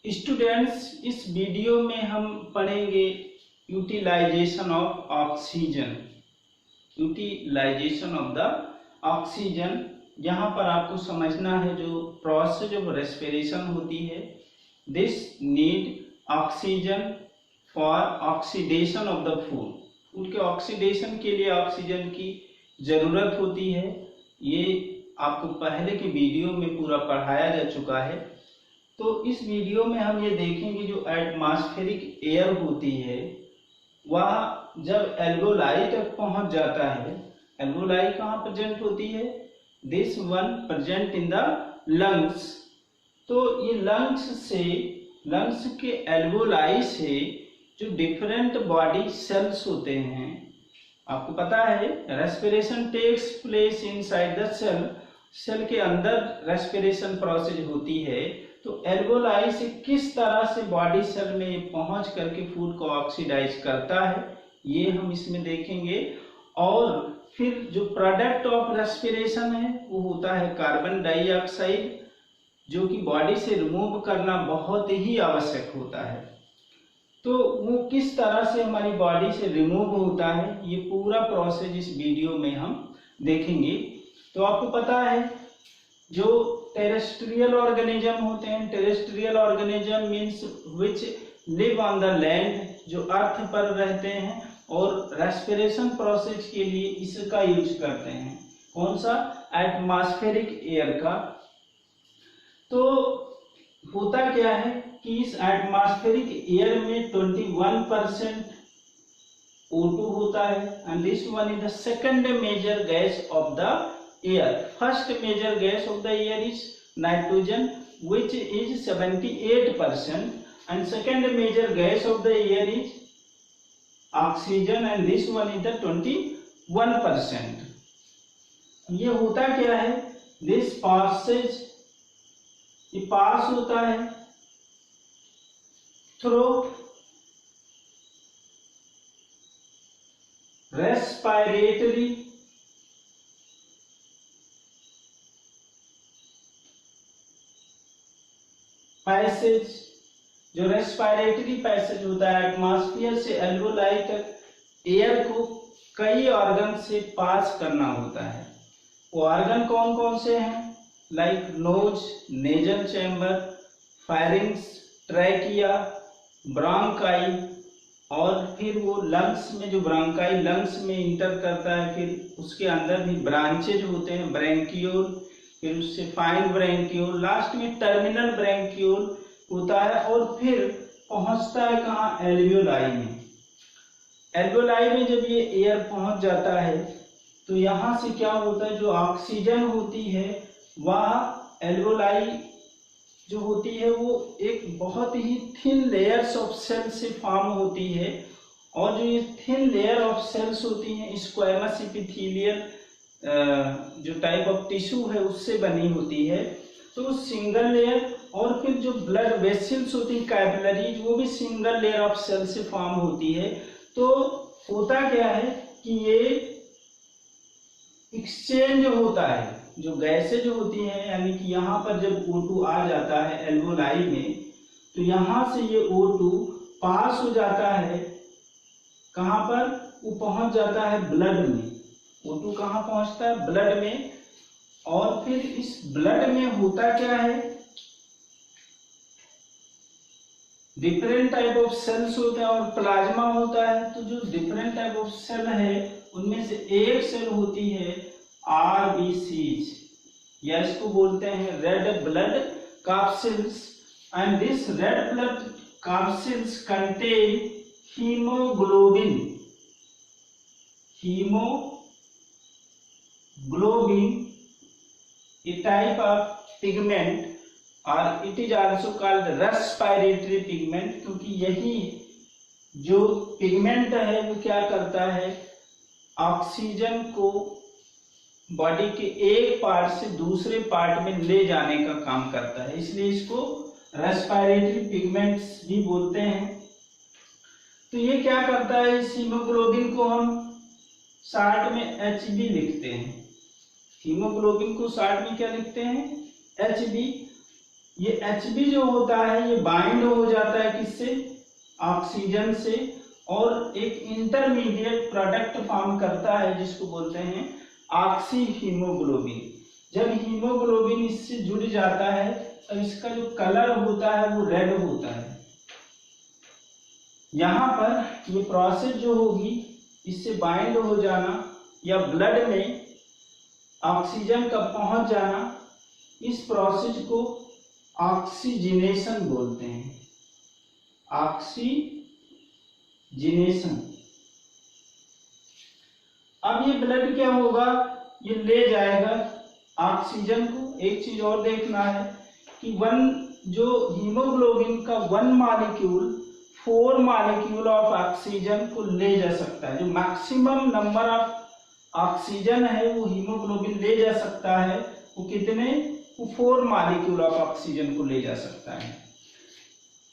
Students, इस video में हम पढ़ेंगे utilisation of oxygen. Utilisation of the oxygen, यहाँ पर आपको समझना है जो प्रोसेस ऑफ रेस्पिरेशन होती है। This need oxygen for oxidation of the food. Food के ऑक्सीडेशन के लिए ऑक्सीजन की जरूरत होती है। ये आपको पहले के वीडियो में पूरा पढ़ाया जा चुका है। तो इस वीडियो में हम ये देखेंगे जो एटमॉस्फेरिक एयर होती है वह जब एल्वेओलाई तक पहुंच जाता है। एल्वेओलाई कहाँ प्रेजेंट होती है? This one present in the lungs. तो ये लंग्स के एल्वेओलाई से जो डिफरेंट बॉडी सेल्स होते हैं, आपको पता है respiration takes place inside the cell. Cell के अंदर रेस्पिरेशन प्रोसेस होती है। तो एल्वेओलाई से किस तरह से बॉडी सेल में पहुंच करके फूड को ऑक्सीडाइज करता है ये हम इसमें देखेंगे। और फिर जो प्रोडक्ट ऑफ रेस्पिरेशन है वो होता है कार्बन डाइऑक्साइड, जो कि बॉडी से रिमूव करना बहुत ही आवश्यक होता है। तो वो किस तरह से हमारी बॉडी से रिमूव होता है ये पूरा प्रोसेस इस वीडियो में हम देखेंगे। तो आपको पता है जो टेरेस्ट्रियल ऑर्गेनिज्म होते हैं, terrestrial organism means which live on the land, जो अर्थ पर रहते हैं और रेस्पिरेशन प्रोसेस के लिए इसका यूज करते हैं। कौन सा? एटमॉस्फेरिक एयर का। तो होता क्या है कि इस एटमॉस्फेरिक एयर में 21% O2 होता है and this one is the second major gas of the air. First major gas of the air is nitrogen, which is 78%, and second major gas of the air is oxygen, and this one is the 21%. ये होता क्या है? This passes, ये पास होता है through respiratory passage. जो respiratory passage होता है एटमॉस्फेयर से एल्वेओलाई तक एयर को कई ऑर्गन से पास करना होता है। वो ऑर्गन कौन कौन से हैं? Like nose, nasal chamber, pharynx, trachea, bronchi, और फिर वो लंग्स में जो ब्रोंकाई लंग्स में इंटर करता है, फिर उसके अंदर भी ब्रांचेज होते हैं, ब्रैंकियोल, फिर उससे फाइन ब्रैंकियोल, लास्ट में टर्मिनल ब्रैंकियोल होता है, और फिर पहुंचता है कहाँ? एल्वेओलाई में। एल्वेओलाई में जब ये एयर पहुंच जाता है तो यहाँ से क्या होता है, जो ऑक्सीजन होती है वह एल्वेओलाई जो होती है वो एक बहुत ही थिन लेयर्स ऑफ सेल से फॉर्म होती है। और जो ये थिन लेयर ऑफ सेल्स होती हैं स्क्वैमस एपिथेलियल जो टाइप ऑफ टिश्यू है उससे बनी होती है। तो सिंगल लेयर, और फिर जो ब्लड वेसल्स होती है कैपिलरीज, वो भी सिंगल लेयर ऑफ सेल से फॉर्म होती है। तो होता क्या है कि ये एक्सचेंज होता है, जो गैसेज होती हैं, यानी कि यहाँ पर जब O2 आ जाता है एल्वेओलाई में तो यहाँ से ये O2 पास हो जाता है कहाँ पर? वो पहुंच जाता है ब्लड में। O2 कहाँ पहुंचता है? ब्लड में। और फिर इस ब्लड में होता क्या है, डिफरेंट टाइप ऑफ सेल्स होते हैं और प्लाज्मा होता है। तो जो डिफरेंट टाइप ऑफ सेल है उनमें से एक सेल होती है RBCs, या इसको बोलते हैं red blood capsules, and this red blood capsules contain haemoglobin. a type of pigment, or it is also called respiratory pigment, क्योंकि यही जो पिगमेंट है वो क्या करता है, ऑक्सीजन को बॉडी के एक पार्ट से दूसरे पार्ट में ले जाने का काम करता है, इसलिए इसको रेस्पिरेटरी पिगमेंट्स भी बोलते हैं। तो ये क्या करता है, इस हीमोग्लोबिन को हम शॉर्ट में HB लिखते हैं। हीमोग्लोबिन को शॉर्ट में क्या लिखते हैं? HB। ये Hb जो होता है ये बाइंड हो जाता है किससे, ऑक्सीजन से, और एक इंटरमीडिएट प्रोडक्ट फॉर्म करता है जिसको बोलते हैं ऑक्सी हीमोग्लोबिन। जब हीमोग्लोबिन इससे जुड़ जाता है तो इसका जो कलर होता है वो रेड होता है। यहाँ पर ये प्रोसेस जो होगी इससे बाइंड हो जाना या ब्लड में ऑक्सीजन का पहुंच जाना, इस प्रोसेस को ऑक्सीजनेशन बोलते हैं, ऑक्सीजनेशन। अब ये ब्लड क्या होगा, ये ले जाएगा ऑक्सीजन को। एक चीज और देखना है कि जो हीमोग्लोबिन का 1 मॉलिक्यूल 4 मॉलिक्यूल ऑफ ऑक्सीजन को ले जा सकता है। जो मैक्सिमम नंबर ऑफ ऑक्सीजन है वो हीमोग्लोबिन ले जा सकता है, वो कितने, वो 4 मॉलिक्यूल ऑफ ऑक्सीजन को ले जा सकता है।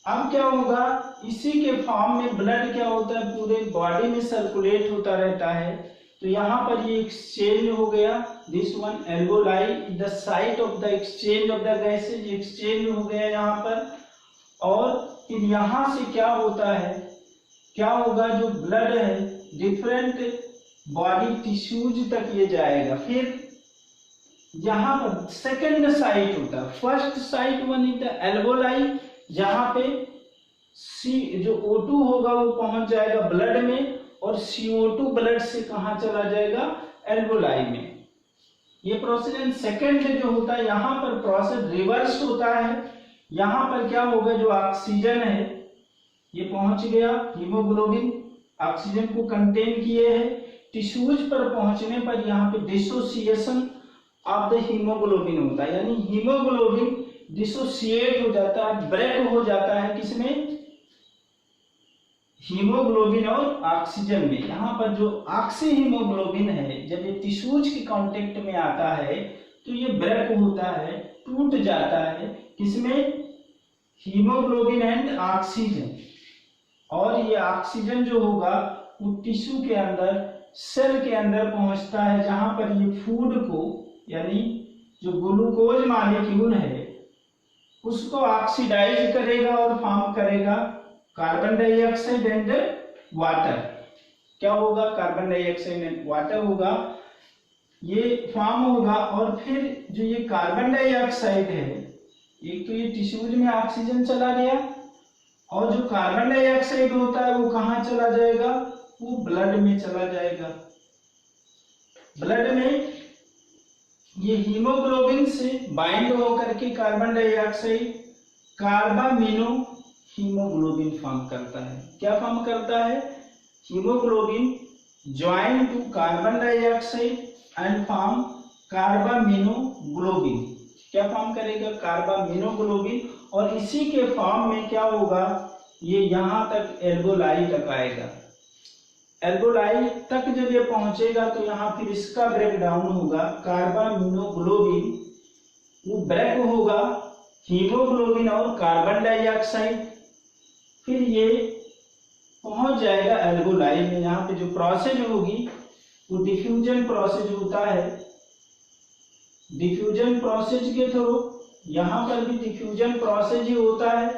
अब क्या होगा, इसी के फॉर्म में ब्लड क्या होता है पूरे बॉडी में सर्कुलेट होता रहता है। तो यहाँ पर ये एक्सचेंज हो गया, this one alveoli, the site of the exchange of the gases, exchange हो गया यहाँ पर। और फिर यहाँ से क्या होता है, क्या होगा, जो ब्लड है डिफरेंट बॉडी टिश्यूज तक ये जाएगा। फिर यहाँ पर सेकंड साइट होता है, first sight one is the alveoli, जहाँ पे जो O2 होगा वो पहुंच जाएगा ब्लड में, और CO2 ब्लड से कहाँ चला जाएगा, एल्वोलाई में। ये प्रोसेस सेकंड जो होता है, यहाँ पर प्रोसेस रिवर्स होता है। यहाँ पर क्या होगा, जो ऑक्सीजन है ये पहुंच गया, हीमोग्लोबिन ऑक्सीजन को कंटेन किए है, टिश्यूज पर पहुंचने पर यहाँ पे डिसोसिएशन ऑफ द हीमोग्लोबिन होता है, यानी हीमोग्लोबिन डिसोसिएट हो जाता है, ब्रेक हो जाता है, किसमें, हीमोग्लोबिन और ऑक्सीजन में। यहाँ पर जो ऑक्सी हीमोग्लोबिन है जब ये टिश्यूज के कांटेक्ट में आता है तो ये ब्रेक होता है, टूट जाता है, किसमें, हीमोग्लोबिन एंड ऑक्सीजन। और ये ऑक्सीजन जो होगा वो टिश्यू के अंदर, सेल के अंदर पहुंचता है, जहां पर ये फूड को, यानी जो ग्लूकोज मॉलिक्यूल है उसको ऑक्सीडाइज करेगा और फॉर्म करेगा कार्बन डाइऑक्साइड एंड वाटर। क्या होगा, कार्बन डाइऑक्साइड एंड वाटर होगा, ये फॉर्म होगा। और फिर जो ये कार्बन डाइऑक्साइड है, एक तो ये टिश्यूज में ऑक्सीजन चला गया, और जो कार्बन डाइऑक्साइड होता है वो कहाँ चला जाएगा, वो ब्लड में चला जाएगा। ब्लड में ये हीमोग्लोबिन से बाइंड होकर के carbon dioxide carbamino haemoglobin form करता है। क्या फॉर्म करता है, haemoglobin join to carbon dioxide and form carbaminoglobin. क्या फॉर्म करेगा, कार्बामिनोग्लोबिन। और इसी के फॉर्म में क्या होगा, ये यहाँ तक एल्वोलाई तक आएगा। एल्वोलाई तक जब ये पहुंचेगा तो यहाँ फिर इसका ब्रेक डाउन होगा, कार्बामिनोग्लोबिन वो ब्रेक होगा, हीमोग्लोबिन और कार्बन डाइऑक्साइड, फिर ये पहुंच जाएगा एल्वोलाई में। यहाँ पे जो प्रोसेस होगी वो डिफ्यूजन प्रोसेस होता है। डिफ्यूजन प्रोसेस के थ्रू यहाँ पर भी डिफ्यूजन प्रोसेस ही होता है।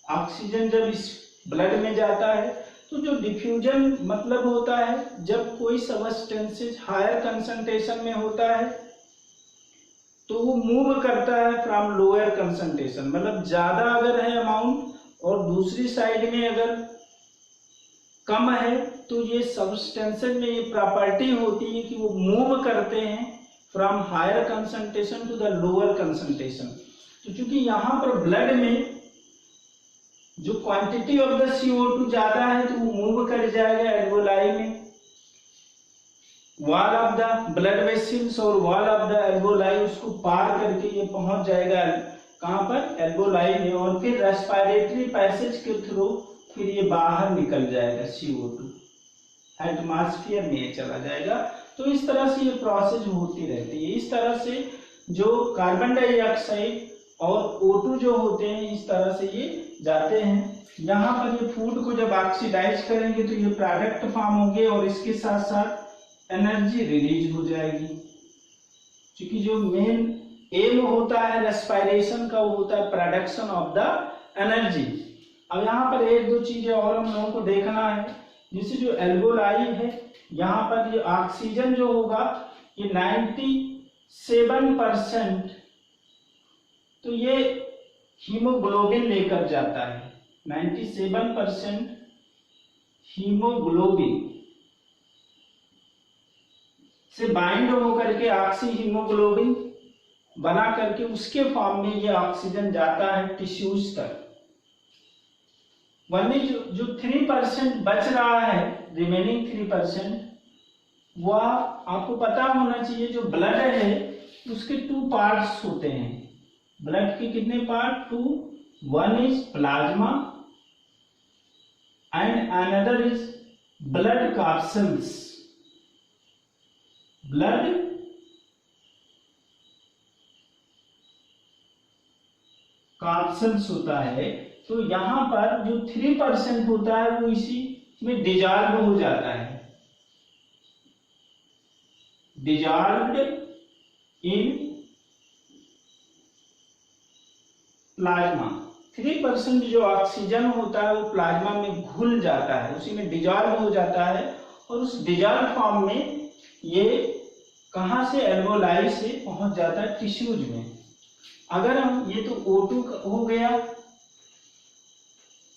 ऑक्सीजन जब इस ब्लड में जाता है तो जो डिफ्यूजन मतलब होता है, जब कोई सब्सटेंसेस हायर कंसंट्रेशन में होता है तो वो मूव करता है फ्रॉम लोअर कंसंट्रेशन, मतलब ज्यादा अगर है अमाउंट और दूसरी साइड में अगर कम है तो ये सब्सटेंसेस में ये प्रॉपर्टी होती है कि वो मूव करते हैं from higher concentration to the lower concentration. तो चूंकि यहाँ पर ब्लड में जो क्वांटिटी ऑफ द CO2 ज्यादा है तो वो मूव कर जाएगा एल्वोलाई में। Wall of the blood vessels और वॉल ऑफ द एल्वोलाई उसको पार करके ये पहुंच जाएगा कहां पर, एल्वोलाई में। और फिर रेस्पिरेटरी पैसेज के थ्रू फिर ये बाहर निकल जाएगा, CO2 एटमॉस्फेयर में ये चला जाएगा। तो इस तरह से ये प्रोसेस होती रहती है। इस तरह से जो कार्बन डाइऑक्साइड और O2 जो होते हैं इस तरह से ये जाते हैं। यहाँ पर ये फूड को जब ऑक्सीडाइज करेंगे तो ये प्रोडक्ट फॉर्म होंगे और इसके साथ साथ एनर्जी रिलीज हो जाएगी, क्योंकि जो मेन एम होता है रेस्पिरेशन का, वो होता है प्रोडक्शन ऑफ द एनर्जी। अब यहाँ पर एक दो चीजें और हम लोगों को देखना है, जैसे जो एल्वेओलाई है, यहाँ पर ये ऑक्सीजन जो होगा ये 97%, तो ये हीमोग्लोबिन लेकर जाता है। 97% हीमोग्लोबिन से बाइंड होकर के ऑक्सी हीमोग्लोबिन बना करके उसके फॉर्म में ये ऑक्सीजन जाता है टिश्यूज तक। वरना जो 3% बच रहा है, रिमेनिंग 3%, वह आपको पता होना चाहिए, जो ब्लड है उसके 2 पार्ट्स होते हैं। ब्लड के कितने part? 2। One is plasma and another is blood capsules. Blood capsules होता है। तो यहाँ पर जो 3% होता है वो इसी में डिजॉल्व हो जाता है, डिजॉल्व्ड इन प्लाज्मा। 3% जो ऑक्सीजन होता है वो प्लाज्मा में घुल जाता है, उसी में डिजॉल्व हो जाता है, और उस डिजॉल्व फॉर्म में ये कहाँ से? एल्वेओलाई से पहुंच जाता है टिश्यूज में। अगर हम, ये तो O2 हो गया,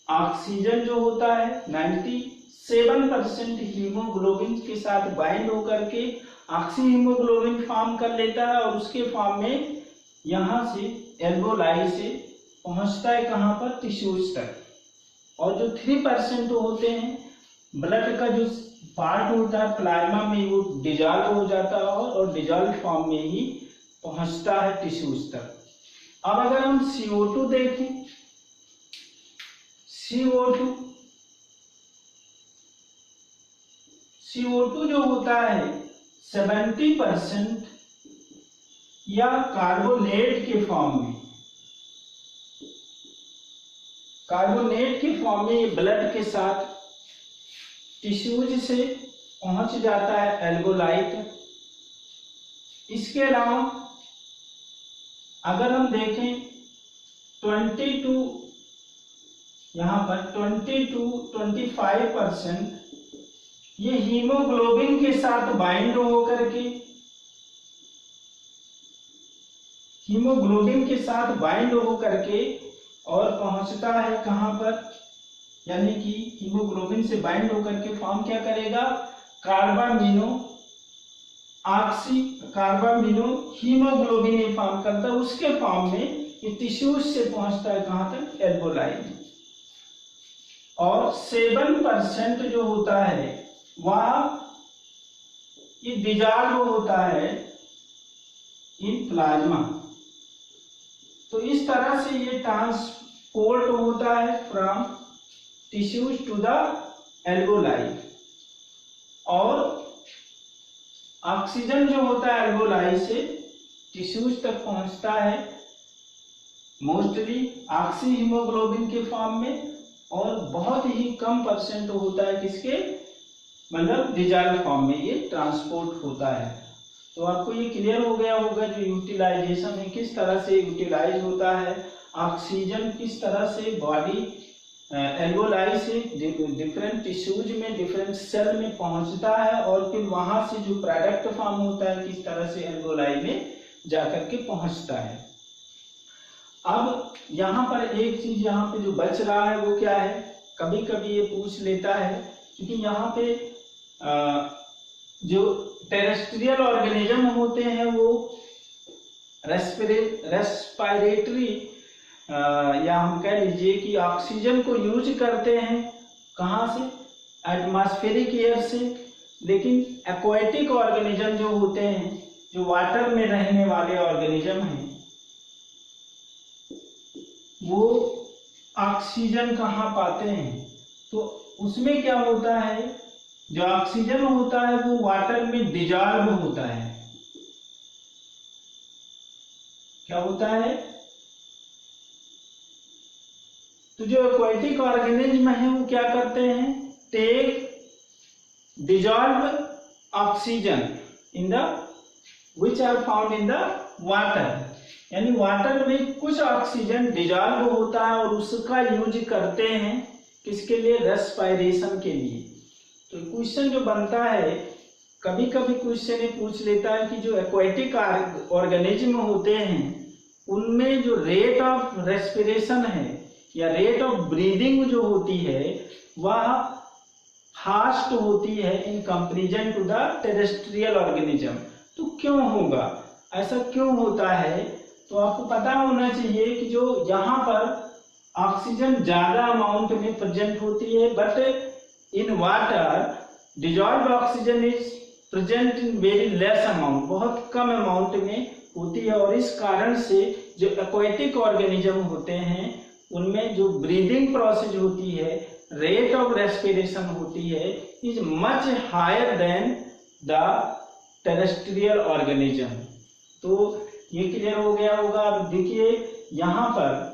ऑक्सीजन जो होता है 97% हीमोग्लोबिन के साथ बाइंड होकर के ऑक्सी हीमोग्लोबिन फॉर्म कर लेता है, और उसके फॉर्म में यहाँ से एल्वेओलाई से पहुंचता है कहाँ पर? टिश्यूज तक। और जो 3% होते हैं, ब्लड का जो पार्ट होता है प्लाज्मा में, वो डिजॉल्व हो जाता है और डिजॉल्व फॉर्म में ही पहुंचता है टिश्यूज तक। अब अगर हम CO2 देखें, CO2 जो होता है 70% या कार्बोनेट के फॉर्म में, कार्बोनेट के फॉर्म में ये ब्लड के साथ टिश्यूज से पहुंच जाता है एल्वेओलाई तक। इसके अलावा अगर हम देखें 22, यहाँ पर 22-25% ये हीमोग्लोबिन के साथ बाइंड होकर के, हीमोग्लोबिन के साथ बाइंड होकर के और पहुंचता है कहां पर? यानी कि हीमोग्लोबिन से बाइंड होकर के फॉर्म क्या करेगा? कार्बामिनो कार्बामिनो हीमोग्लोबिन ये फॉर्म करता है, उसके फॉर्म में ये टिश्यूज से पहुंचता है कहां तक? एल्वेओलाई में। और 7% जो होता है वह ये डिजॉल्व होता है इन प्लाज्मा। तो इस तरह से ये ट्रांसपोर्ट होता है from tissues to the alveoli. और ऑक्सीजन जो होता है एल्वेओलाई से टिश्यूज तक पहुंचता है मोस्टली ऑक्सी हीमोग्लोबिन के फॉर्म में, और बहुत ही कम % होता है किसके? मतलब डिजॉल्व फॉर्म में ये ट्रांसपोर्ट होता है। तो आपको ये क्लियर हो गया होगा जो यूटिलाइजेशन है, किस तरह से यूटिलाइज होता है ऑक्सीजन, किस तरह से बॉडी एल्वेओलाई से डिफरेंट टिश्यूज में, डिफरेंट सेल में पहुंचता है, और फिर वहां से जो प्रोडक्ट फॉर्म होता है किस तरह से एल्वेओलाई में जाकर के पहुंचता है। अब यहाँ पर एक चीज यहाँ पे जो बच रहा है वो क्या है? कभी कभी ये पूछ लेता है, क्योंकि यहाँ पे जो टेरेस्ट्रियल ऑर्गेनिज्म होते हैं वो रेस्पिरेटरी या हम कह लीजिए कि ऑक्सीजन को यूज करते हैं कहाँ से? एटमॉस्फेरिक एयर से। लेकिन एक्वाटिक ऑर्गेनिज्म जो होते हैं, जो वाटर में रहने वाले ऑर्गेनिज्म हैं, वो ऑक्सीजन कहाँ पाते हैं? तो उसमें क्या होता है, जो ऑक्सीजन होता है वो वाटर में डिजॉल्व होता है। क्या होता है? तो जो एक्वाटिक ऑर्गेनिज्म है वो क्या करते हैं? Take dissolved oxygen in the which are found in the water. यानी वाटर में कुछ ऑक्सीजन डिजॉल्व होता है और उसका यूज करते हैं किसके लिए, रेस्पिरेशन के लिए। तो क्वेश्चन जो बनता है, कभी कभी क्वेश्चन ये पूछ लेता है कि जो एक्वाटिक ऑर्गेनिज्म होते हैं उनमें जो रेट ऑफ रेस्पिरेशन है या रेट ऑफ ब्रीदिंग जो होती है वह फास्ट होती है in comparison to the terrestrial organism. तो क्यों होगा, ऐसा क्यों होता है? तो आपको पता होना चाहिए कि जो यहाँ पर ऑक्सीजन ज्यादा अमाउंट में प्रेजेंट होती है, but in water dissolved oxygen is present in very less amount, बहुत कम अमाउंट में होती है। और इस कारण से जो एक्वाटिक ऑर्गेनिज्म होते हैं उनमें जो ब्रीदिंग प्रोसेस होती है, रेट ऑफ रेस्पिरेशन होती है, is much higher than the terrestrial organism. तो ये क्लियर हो गया होगा। अब देखिए यहाँ पर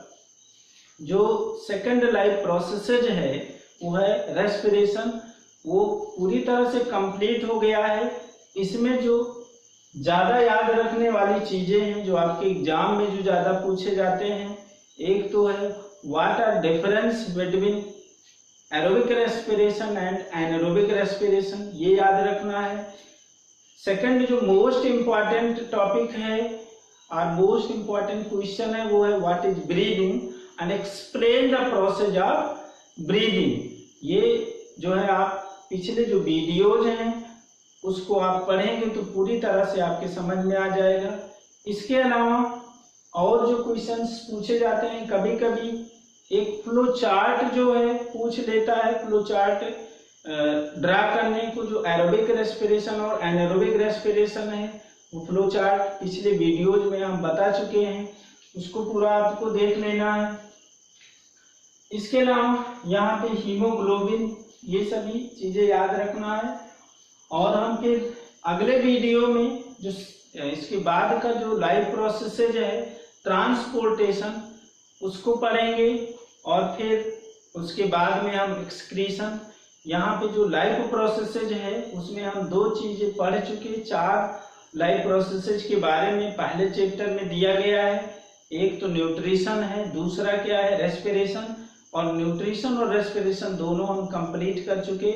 जो सेकंड लाइफ प्रोसेसेज है वो है रेस्पिरेशन, वो पूरी तरह से कंप्लीट हो गया है। इसमें जो ज्यादा याद रखने वाली चीजें हैं जो आपके एग्जाम में जो ज्यादा पूछे जाते हैं, एक तो है what are difference between aerobic respiration and anaerobic respiration, ये याद रखना है। सेकंड जो मोस्ट इंपॉर्टेंट टॉपिक है और मोस्ट इंपॉर्टेंट क्वेश्चन है वो है what is breathing and explain the process of breathing. ये जो है आप पिछले जो वीडियोज हैं उसको आप पढ़ेंगे तो पूरी तरह से आपके समझ में आ जाएगा। इसके अलावा और जो क्वेश्चंस पूछे जाते हैं, कभी कभी एक फ्लो चार्ट जो है पूछ लेता है, फ्लो चार्ट ड्रा करने को, जो एरोबिक रेस्पिरेशन और एनारोबिक रेस्पिरेशन है वो फ्लो चार्ट पिछले वीडियोज में हम बता चुके हैं, उसको पूरा आपको देख लेना है। इसके अलावा यहाँ पे हीमोग्लोबिन, ये सभी चीजें याद रखना है। और हम फिर अगले वीडियो में जो इसके बाद का जो लाइफ प्रोसेसेज है, ट्रांसपोर्टेशन, उसको पढ़ेंगे। और फिर उसके बाद में हम एक्सक्रीशन, यहाँ पे जो लाइफ प्रोसेसेज है उसमें हम दो चीजें पढ़ चुके, 4 लाइफ प्रोसेसेज के बारे में पहले चैप्टर में दिया गया है। एक तो न्यूट्रिशन है, दूसरा क्या है रेस्पिरेशन, और न्यूट्रिशन और रेस्पिरेशन दोनों हम कंप्लीट कर चुके।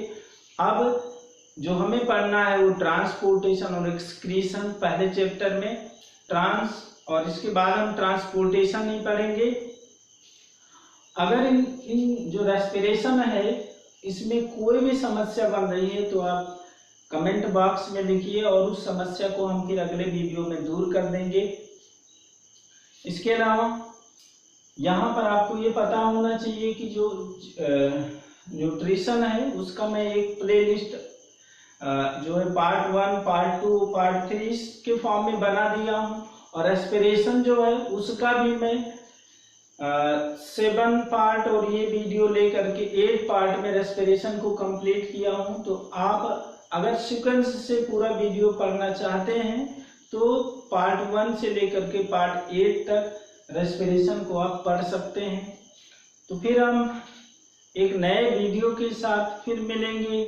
अब जो हमें पढ़ना है वो ट्रांसपोर्टेशन और एक्सक्रीशन पहले चैप्टर में, और इसके बाद हम ट्रांसपोर्टेशन ही पढ़ेंगे। अगर इन जो रेस्पिरेशन है इसमें कोई भी समस्या बन रही है तो आप कमेंट बॉक्स में लिखिए और उस समस्या को हम फिर अगले वीडियो में दूर कर देंगे। इसके अलावा यहाँ पर आपको ये पता होना चाहिए कि जो न्यूट्रिशन है उसका मैं एक प्लेलिस्ट जो है पार्ट 1, पार्ट 2, पार्ट 3 के फॉर्म में बना दिया हूँ। और रेस्पिरेशन जो है उसका भी मैं 7 पार्ट और ये वीडियो लेकर के 8 पार्ट में रेस्पिरेशन को कंप्लीट किया हूँ। तो आप अगर सीक्वेंस से पूरा वीडियो पढ़ना चाहते हैं तो पार्ट 1 से लेकर के पार्ट 8 तक रेस्पिरेशन को आप पढ़ सकते हैं। तो फिर हम एक नए वीडियो के साथ फिर मिलेंगे।